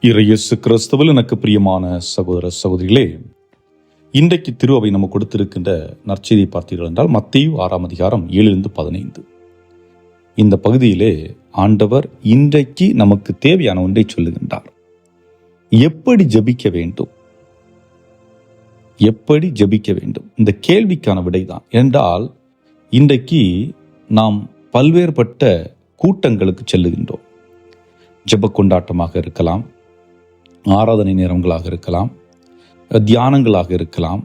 இயேசு கிறிஸ்துவில் எனக்கு பிரியமான சகோதர சகோதரிகளே, இன்றைக்கு திருஅவை நம்ம கொடுத்திருக்கின்ற நற்செய்தியை பார்த்தீர்கள் என்றால் மத்தேயு 6:7-15 இந்த பகுதியிலே ஆண்டவர் இன்றைக்கு நமக்கு தேவையான ஒன்றை சொல்லுகின்றார். எப்படி ஜெபிக்க வேண்டும், எப்படி ஜெபிக்க வேண்டும், இந்த கேள்விக்கான விடைதான். என்றால் இன்றைக்கு நாம் பல்வேறுபட்ட கூட்டங்களுக்கு செல்லுகின்றோம். ஜெப கொண்டாட்டமாக இருக்கலாம், ஆராதனை நேரங்களாக இருக்கலாம், தியானங்களாக இருக்கலாம்,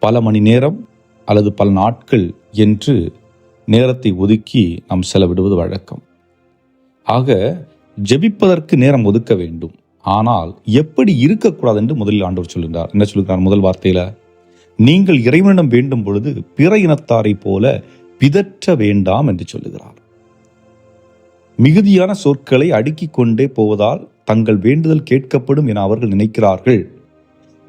பல மணி நேரம் அல்லது பல நாட்கள் என்று நேரத்தை ஒதுக்கி நாம் செலவிடுவது வழக்கம். ஆக ஜெபிப்பதற்கு நேரம் ஒதுக்க வேண்டும். ஆனால் எப்படி இருக்கக்கூடாது என்று முதலில் ஆண்டவர் சொல்கின்றார். என்ன சொல்கிறார் முதல் வார்த்தையில? நீங்கள் இறைவனிடம் வேண்டும் பொழுது பிற இனத்தாரை போல பிதற்ற வேண்டாம் என்று சொல்லுகிறார். மிகுதியான சொற்களை அடுக்கிக் கொண்டே போவதால் தங்கள் வேண்டுதல் கேட்கப்படும் என அவர்கள் நினைக்கிறார்கள்.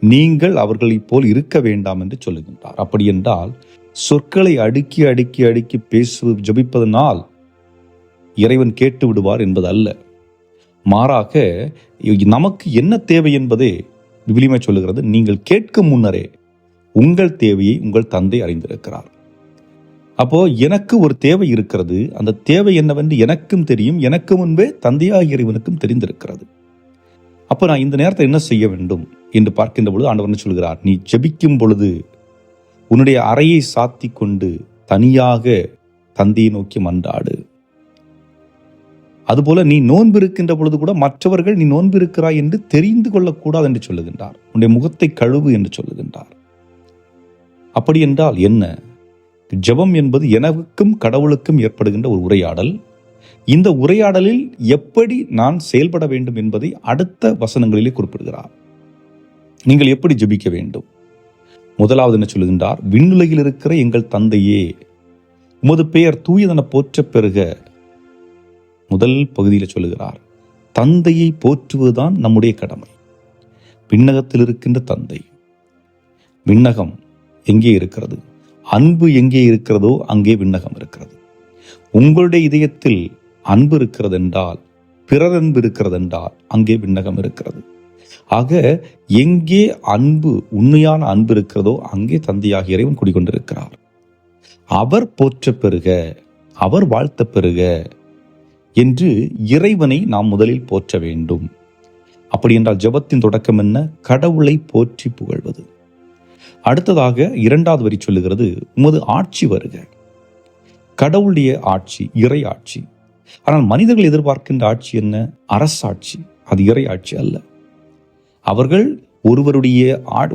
நீங்கள் அவர்களைப் போல் இருக்க வேண்டாம் என்று சொல்லுகின்றார். அப்படி என்றால் சொற்களை அடுக்கி அடுக்கி அடுக்கி பேசுவது ஜபிப்பதனால் இறைவன் கேட்டு விடுவார் என்பது அல்ல. மாறாக நமக்கு என்ன தேவை என்பதே விவிலியமே சொல்லுகிறது. நீங்கள் கேட்கும் முன்னரே உங்கள் தேவையை உங்கள் தந்தை அறிந்திருக்கிறார். அப்போ எனக்கு ஒரு தேவை இருக்கிறது, அந்த தேவை என்னவென்று எனக்கும் தெரியும், எனக்கு முன்பே தந்தையாகிய இறைவனுக்கும் தெரிந்திருக்கிறது. அப்போ நான் இந்த நேரத்தை என்ன செய்ய வேண்டும் என்று பார்க்கின்ற பொழுது ஆண்டவர் என்ன சொல்கிறார்? நீ ஜெபிக்கும் பொழுது உன்னுடைய அறையை சாத்தி கொண்டு தனியாக தந்தையை நோக்கி மன்றாடு. அதுபோல நீ நோன்பு இருக்கின்ற பொழுது கூட மற்றவர்கள் நீ நோன்பு இருக்கிறாய் என்று தெரிந்து கொள்ளக்கூடாது என்று சொல்லுகின்றார். உன்னுடைய முகத்தை கழுவு என்று சொல்லுகின்றார். அப்படி என்றால் என்ன? ஜெபம் என்பது எனக்கும் கடவுளுக்கும் ஏற்படுகின்ற ஒரு உரையாடல். இந்த உரையாடலில் எப்படி நான் செயல்பட வேண்டும் என்பதை அடுத்த வசனங்களிலே குறிப்பிடுகிறார். நீங்கள் எப்படி ஜெபிக்க வேண்டும்? முதலாவது என்ன சொல்லுகின்றார்? விண்ணுலகில் இருக்கிற எங்கள் தந்தையே, உமது பெயர் தூயதென போற்றப் பெறுக. முதல் பகுதியில் சொல்லுகிறார், தந்தையை போற்றுவதுதான் நம்முடைய கடமை. விண்ணகத்தில் இருக்கின்ற தந்தை. விண்ணகம் எங்கே இருக்கிறது? அன்பு எங்கே இருக்கிறதோ அங்கே விண்ணகம் இருக்கிறது. உங்களுடைய இதயத்தில் அன்பு இருக்கிறது என்றால், பிறர் அன்பு இருக்கிறது என்றால் அங்கே விண்ணகம் இருக்கிறது. ஆக எங்கே அன்பு, உண்மையான அன்பு இருக்கிறதோ அங்கே தந்தையாகிய இறைவன் குடிகொண்டிருக்கிறார். அவர் போற்ற பெறுக, அவர் வாழ்த்த பெறுக என்று இறைவனை நாம் முதலில் போற்ற வேண்டும். அப்படி என்றால் ஜெபத்தின் தொடக்கம் என்ன? கடவுளை போற்றி புகழ்வது. அடுத்ததாக இரண்டாவது வரி சொல்லுகிறது, உமது ஆட்சி வருக. கடவுளுடைய ஆட்சி இறை ஆட்சி. ஆனால் மனிதர்கள் எதிர்பார்க்கின்ற ஆட்சி என்ன? அரசாட்சி. அது இறை ஆட்சி அல்ல. அவர்கள்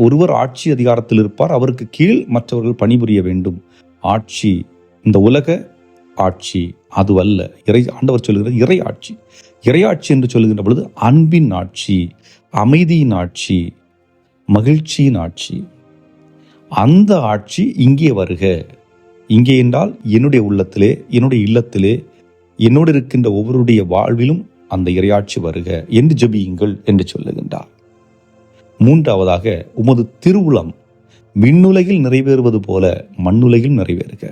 ஒருவர் ஆட்சி அதிகாரத்தில் இருப்பார், அவருக்கு கீழ் மற்றவர்கள் பணிபுரிய வேண்டும். ஆட்சி இந்த உலக ஆட்சி அது அல்ல. ஆண்டவர் சொல்லுகிறது இறை ஆட்சி. இறையாட்சி என்று சொல்லுகின்ற பொழுது அன்பின் ஆட்சி, அமைதியின் ஆட்சி, மகிழ்ச்சியின் ஆட்சி. அந்த ஆட்சி இங்கே வருக. இங்கே என்றால் என்னுடைய உள்ளத்திலே, என்னுடைய இல்லத்திலே, என்னோடு இருக்கின்ற ஒவ்வொருடைய வாழ்விலும் அந்த இறையாட்சி வருக என்று ஜெபியுங்கள் என்று சொல்லுகின்றார். மூன்றாவதாக, உமது திருவுளம் விண்ணுலகில் நிறைவேறுவது போல மண்ணுலகில் நிறைவேறுக.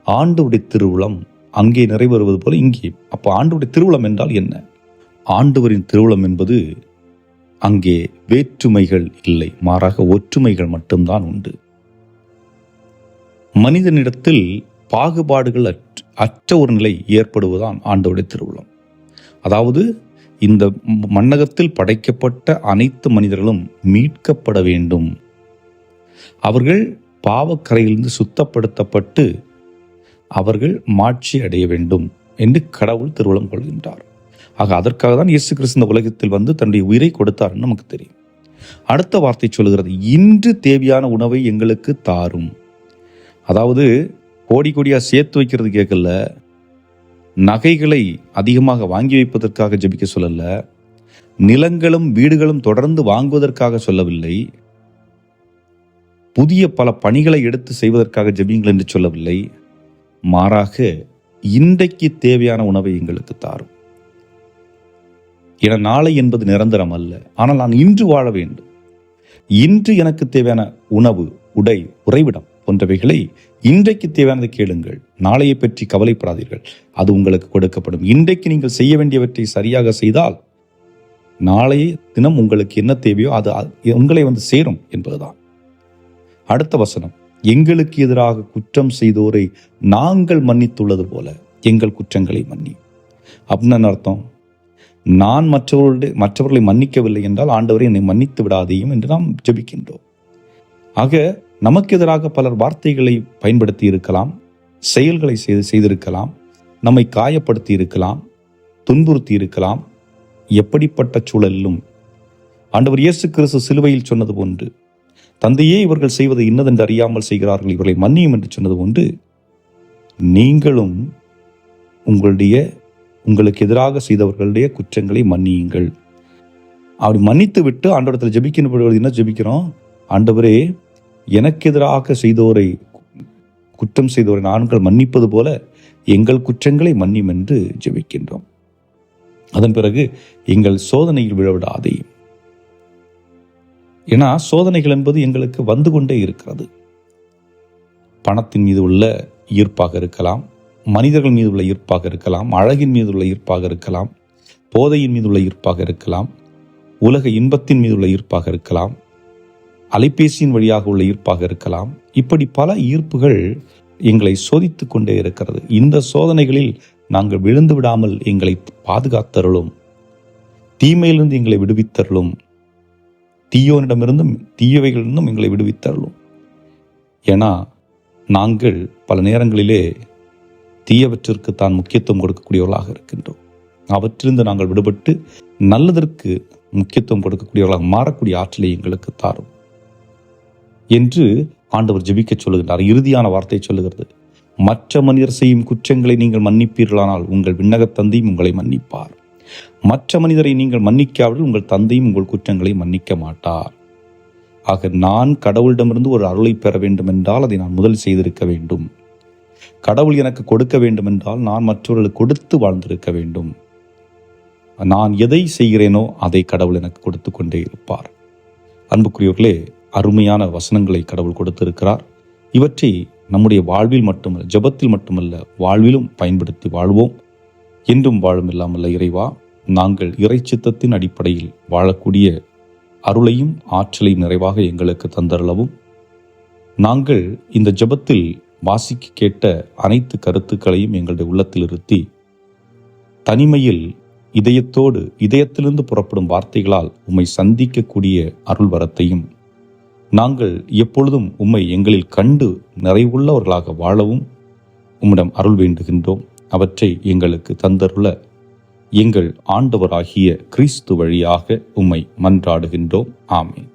ஆண்டவருடைய திருவுளம் அங்கே நிறைவேறுவது போல இங்கே. அப்போ ஆண்டவருடைய திருவுளம் என்றால் என்ன? ஆண்டவரின் திருவுளம் என்பது அங்கே வேற்றுமைகள் இல்லை, மாறாக ஒற்றுமைகள் மட்டும்தான் உண்டு. மனிதனிடத்தில் பாகுபாடுகள் அற்ற ஒரு நிலை ஏற்படுவதுதான் ஆண்டவருடைய திருவுளம். அதாவது இந்த மண்ணகத்தில் படைக்கப்பட்ட அனைத்து மனிதர்களும் மீட்கப்பட வேண்டும். அவர்கள் பாவக்கரையிலிருந்து சுத்தப்படுத்தப்பட்டு அவர்கள் மாட்சி அடைய வேண்டும் என்று கடவுள் திருவுளம் கொள்கின்றார். ஆக அதற்காக தான் இயேசு கிறிஸ்து இந்த உலகத்தில் வந்து தன்னுடைய உயிரை கொடுத்தார்னு நமக்கு தெரியும். அடுத்த வார்த்தை சொல்லுகிறது, இன்று தேவையான உணவை எங்களுக்கு தாரும். அதாவது கோடி கோடியா சேர்த்து வைக்கிறது கேட்கல, நகைகளை அதிகமாக வாங்கி வைப்பதற்காக ஜெபிக்க சொல்லல, நிலங்களும் வீடுகளும் தொடர்ந்து வாங்குவதற்காக சொல்லவில்லை, புதிய பல பணிகளை எடுத்து செய்வதற்காக ஜெபியுங்கள் என்று சொல்லவில்லை. மாறாக இன்றைக்கு தேவையான உணவை எங்களுக்கு தாரும். என நாளை என்பது நிரந்தரம் அல்ல, ஆனால் நான் இன்று வாழ வேண்டும். இன்று எனக்கு தேவையான உணவு, உடை, உறைவிடம் போன்றவைகளை இன்றைக்கு தேவையானதை கேளுங்கள். நாளையை பற்றி கவலைப்படாதீர்கள், அது உங்களுக்கு கொடுக்கப்படும். இன்றைக்கு நீங்கள் செய்ய வேண்டியவற்றை சரியாக செய்தால் நாளைய தினம் உங்களுக்கு என்ன தேவையோ அது உங்களை வந்து சேரும் என்பதுதான். அடுத்த வசனம், எங்களுக்கு எதிராக குற்றம் செய்தோரை நாங்கள் மன்னித்துள்ளது போல எங்கள் குற்றங்களை மன்னி. அப்படின்னு அர்த்தம், நான் மற்றவர்களை மன்னிக்கவில்லை என்றால் ஆண்டவரை என்னை மன்னித்து விடாதேயும் என்று நாம் ஜெபிக்கின்றோம். ஆக நமக்கு எதிராக பலர் வார்த்தைகளை பயன்படுத்தி இருக்கலாம், செயல்களை செய்திருக்கலாம், நம்மை காயப்படுத்தி இருக்கலாம், துன்புறுத்தி இருக்கலாம். எப்படிப்பட்ட சூழலிலும் ஆண்டவர் இயேசு கிறிஸ்து சிலுவையில் சொன்னது போன்று, தந்தையே இவர்கள் செய்வது இன்னதென்று அறியாமல் செய்கிறார்கள், இவர்களை மன்னியும் என்று சொன்னது போன்று, நீங்களும் உங்களுக்கு எதிராக செய்தவர்களுடைய குற்றங்களை மன்னியுங்கள். அப்படி மன்னித்து விட்டு ஆண்டவரத்தில் ஜெபிக்கப்படுவது என்ன ஜெபிக்கிறோம்? ஆண்டவரே, எனக்கு எதிராக செய்தோரை குற்றம் செய்தோரை நாங்கள் மன்னிப்பது போல எங்கள் குற்றங்களை மன்னியும் என்று ஜெபிக்கின்றோம். அதன் பிறகு எங்கள் சோதனையில் விழவிடாதே. ஏன்னா சோதனைகள் என்பது எங்களுக்கு வந்து கொண்டே இருக்கிறது. பணத்தின் மீது உள்ள ஈர்ப்பாக இருக்கலாம், மனிதர்கள் மீது உள்ள ஈர்ப்பாக இருக்கலாம், அழகின் மீது உள்ள ஈர்ப்பாக இருக்கலாம், போதையின் மீது உள்ள ஈர்ப்பாக இருக்கலாம், உலக இன்பத்தின் மீது உள்ள ஈர்ப்பாக இருக்கலாம், அலைபேசியின் வழியாக உள்ள ஈர்ப்பாக இருக்கலாம். இப்படி பல ஈர்ப்புகள் எங்களை சோதித்து கொண்டே இருக்கிறது. இந்த சோதனைகளில் நாங்கள் விழுந்து விடாமல் எங்களை பாதுகாத்தருளும், தீமையிலிருந்து எங்களை விடுவித்தருளும், தீயோனிடமிருந்தும் தீயவைகளிலிருந்தும் எங்களை விடுவித்தருளும். ஏன்னா நாங்கள் பல நேரங்களிலே தீயவற்றிற்கு தான் முக்கியத்துவம் கொடுக்கக்கூடியவர்களாக இருக்கின்றோம். அவற்றிலிருந்து நாங்கள் விடுபட்டு நல்லதற்கு முக்கியத்துவம் கொடுக்கக்கூடியவர்களாக மாறக்கூடிய ஆற்றலை எங்களுக்கு தாரும் என்று ஆண்டவர் ஜெபிக்க சொல்லுகின்றார். இறுதியான வார்த்தை சொல்லுகிறது, மற்ற மனிதர் செய்யும் குற்றங்களை நீங்கள் மன்னிப்பீர்களானால் உங்கள் விண்ணகத் தந்தையும் உங்களை மன்னிப்பார். மற்ற மனிதரை நீங்கள் மன்னிக்காவிடில் உங்கள் தந்தையும் உங்கள் குற்றங்களை மன்னிக்க மாட்டார். ஆக நான் கடவுளிடமிருந்து ஒரு அருளை பெற வேண்டும் என்றால் அதை நான் முதல் செய்திருக்க வேண்டும். கடவுள் எனக்கு கொடுக்க வேண்டும் என்றால் நான் மற்றவர்களுக்கு கொடுத்து வாழ்ந்திருக்க வேண்டும். நான் எதை செய்கிறேனோ அதை கடவுள் எனக்கு கொடுத்து கொண்டே இருப்பார். அன்புக்குரியவர்களே, அருமையான வசனங்களை கடவுள் கொடுத்திருக்கிறார். இவற்றை நம்முடைய வாழ்வில் மட்டுமல்ல, ஜெபத்தில் மட்டுமல்ல, வாழ்விலும் பயன்படுத்தி வாழ்வோம். என்றும் வாழும் இல்லாமல்ல இறைவா, நாங்கள் இறை சித்தத்தின் அடிப்படையில் வாழக்கூடிய அருளையும் ஆற்றலையும் நிறைவாக எங்களுக்கு தந்தருளவும். நாங்கள் இந்த ஜெபத்தில் வாசிக்க கேட்ட அனைத்து கருத்துக்களையும் எங்களுடைய உள்ளத்தில் இருத்தி, தனிமையில் இதயத்திலிருந்து புறப்படும் வார்த்தைகளால் உம்மை சந்திக்கக்கூடிய அருள் வரத்தையும், நாங்கள் எப்பொழுதும் உம்மை எங்களில் கண்டு நிறைவுள்ளவர்களாக வாழவும் உம்மிடம் அருள் வேண்டுகின்றோம். அவற்றை எங்களுக்கு தந்தருள எங்கள் ஆண்டவராகிய கிறிஸ்து வழியாக உம்மை மன்றாடுகின்றோம். ஆமென்.